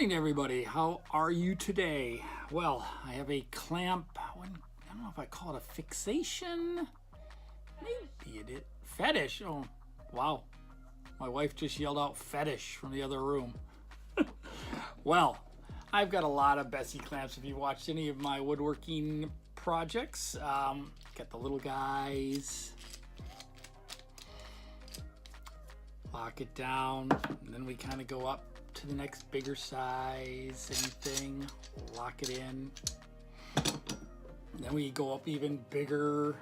morning, everybody. How are you today? Well, I have a clamp. I don't know if I call it a fixation. Maybe it is. Fetish. Oh, wow. My wife just yelled out fetish from the other room. Well, I've got a lot of Bessey clamps. If you watched any of my woodworking projects, got the little guys. Lock it down, and then we kind of go up to the next bigger size, same thing, lock it in. Then we go up even bigger.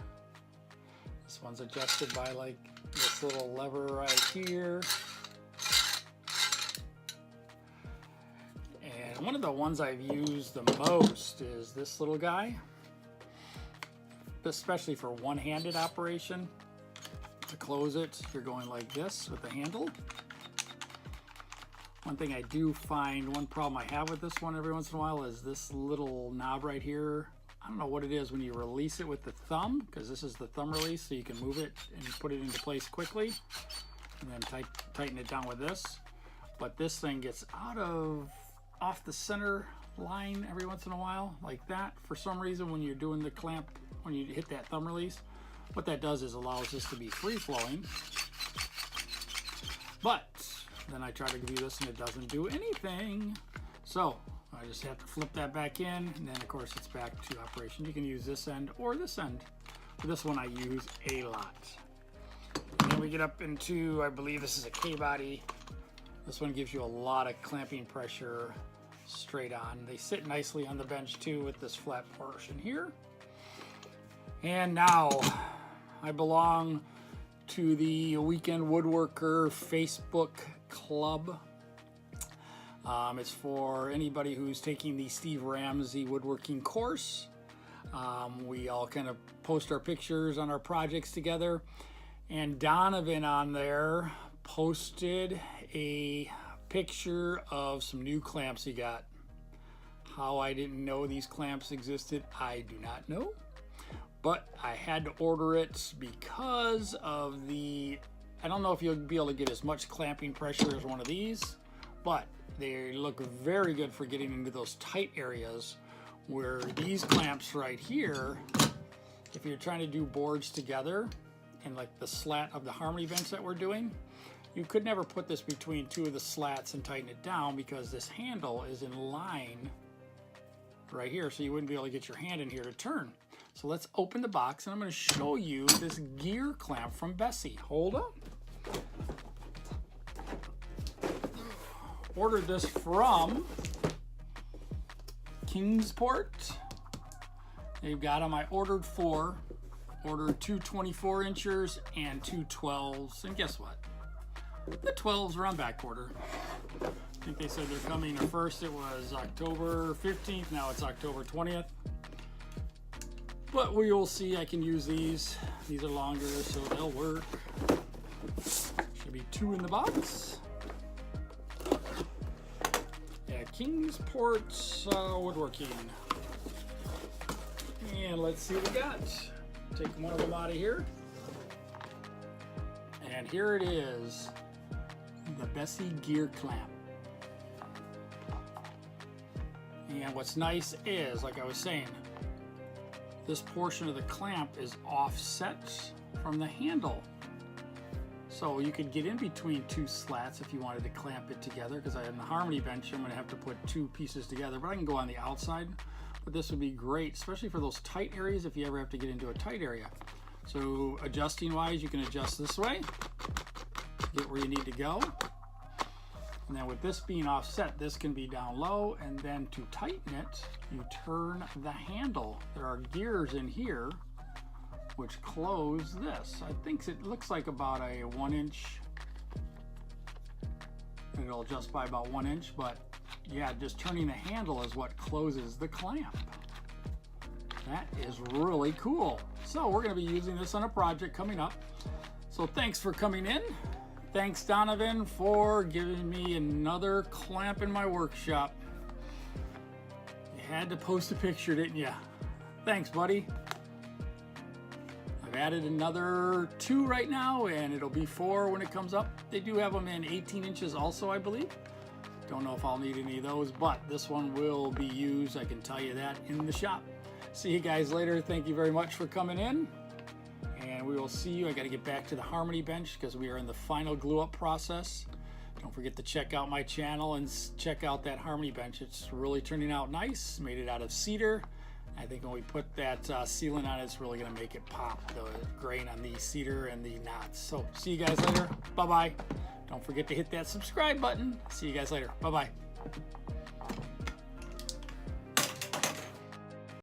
This one's adjusted by like this little lever right here. And one of the ones I've used the most is this little guy, especially for one-handed operation. To close it, you're going like this with the handle. One thing I do find, one problem I have with this one every once in a while is this little knob right here. I don't know what it is when you release it with the thumb, because this is the thumb release, so you can move it and put it into place quickly, and then tighten it down with this. But this thing gets off the center line every once in a while, like that. For some reason, when you're doing the clamp, when you hit that thumb release, what that does is allows this to be free-flowing. But then I try to do this and it doesn't do anything. So I just have to flip that back in, and then of course it's back to operation. You can use this end or this end. For this one I use a lot. And then we get up into, I believe this is a K-body. This one gives you a lot of clamping pressure straight on. They sit nicely on the bench too with this flat portion here. And now I belong to the Weekend Woodworker Facebook club. It's for anybody who's taking the Steve Ramsey woodworking course. We all kind of post our pictures on our projects together, and Donovan on there posted a picture of some new clamps he got. How I didn't know these clamps existed, I do not know. But I had to order it because of the, I don't know if you'll be able to get as much clamping pressure as one of these, but they look very good for getting into those tight areas where these clamps right here, if you're trying to do boards together and like the slat of the harmony bench that we're doing, you could never put this between two of the slats and tighten it down because this handle is in line right here, so you wouldn't be able to get your hand in here to turn. So let's open the box and I'm going to show you this gear clamp from Bessey. Hold up. Ordered this from Kingsport. They've got them. I ordered 4. Ordered 2 24-inchers and 2 12s. And guess what? The 12s are on back order. I think they said they're coming. At first it was October 15th. Now it's October 20th. But we will see. I can use these. These are longer, so they'll work. Should be 2 in the box. Yeah, Kingsport Woodworking. And let's see what we got. Take one of them out of here. And here it is. The Bessey Gear Clamp. And what's nice is, like I was saying, this portion of the clamp is offset from the handle. So you could get in between 2 slats if you wanted to clamp it together, because on the harmony bench I'm going to have to put 2 pieces together, but I can go on the outside. But this would be great, especially for those tight areas if you ever have to get into a tight area. So adjusting wise, you can adjust this way to get where you need to go. And then with this being offset, this can be down low, and then to tighten it, you turn the handle. There are gears in here which close this. I think it looks like about a 1 inch. It'll adjust by about 1 inch, but yeah, just turning the handle is what closes the clamp. That is really cool. So we're going to be using this on a project coming up. So thanks for coming in. Thanks, Donovan, for giving me another clamp in my workshop. You had to post a picture, didn't you? Thanks, buddy. I've added another 2 right now, and it'll be 4 when it comes up. They do have them in 18 inches also, I believe. Don't know if I'll need any of those, but this one will be used, I can tell you that, in the shop. See you guys later. Thank you very much for coming in, and we will see you. I got to get back to the Harmony bench because we are in the final glue up process. Don't forget to check out my channel and check out that Harmony bench. It's really turning out nice. Made it out of cedar. I think when we put that sealant on, it's really going to make it pop, the grain on the cedar and the knots. So see you guys later. Bye-bye. Don't forget to hit that subscribe button. See you guys later. Bye-bye.